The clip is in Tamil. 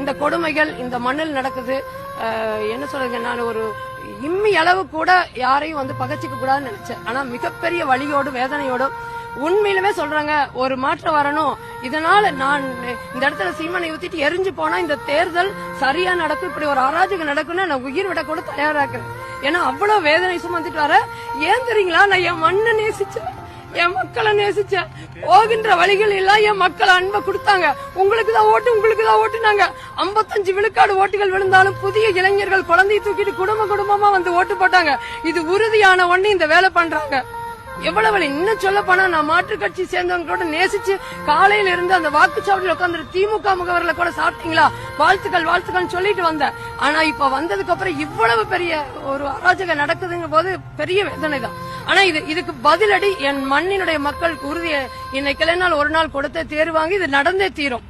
இந்த கொடுமைகள் இந்த மண்ணில் நடக்குது. என்ன சொல்றீங்க, நான் ஒரு இம்மி அளவு கூட யாரையும் வந்து பகச்சிக்க கூடாதுன்னு நினைச்சேன். ஆனா மிகப்பெரிய வலியோடு வேதனையோடும் உண்மையிலுமே சொல்றாங்க, ஒரு மாற்றம் வரணும். இதனால நான் இந்த இடத்துல சீமானை ஊத்திட்டு எரிஞ்சு போனா இந்த தேர்தல் சரியா நடக்கும், இப்படி ஒரு அராஜகம் நடக்கும்னு நான் உயிர் விட கூட தயாராக்குறேன். ஏன்னா அவ்வளவு வேதனை சுமந்துட்டு வர. ஏன் தெரியுங்களா, நான் என் மண்ணை நேசிச்சேன், என் மக்களை நேசிச்சேன். போகின்ற வழிகள் எல்லாம் என் மக்கள் அன்பை கொடுத்தாங்க. உங்களுக்கு தான் ஓட்டுனாங்க. 55 விழுக்காடு ஓட்டுகள் விழுந்தாலும் புதிய இளைஞர்கள் குழந்தையை தூக்கிட்டு குடும்பமா வந்து ஓட்டு போட்டாங்க. இது உறுதியான ஒண்ணு இந்த வேலை பண்றாங்க. எவ்வளவு இன்னும் சொல்ல போனா, நான் மாற்றுக் கட்சி சேர்ந்தவங்களோட நேசிச்சு காலையில இருந்து அந்த வாக்குச்சாவடியில் உட்காந்து திமுக முகவர்ல கூட சாப்பிட்டீங்களா, வாழ்த்துக்கள் சொல்லிட்டு வந்தேன். ஆனா இப்ப வந்ததுக்கு அப்புறம் இவ்வளவு பெரிய ஒரு அராஜகம் நடக்குதுங்க போது பெரிய வேதனை தான். ஆனா இதுக்கு பதிலடி என் மண்ணினுடைய மக்களுக்கு உறுதியை இன்னைக்கு இல்லைனால் ஒரு நாள் கொடுத்தே தேர்வாங்க. இது நடந்தே தீரும்.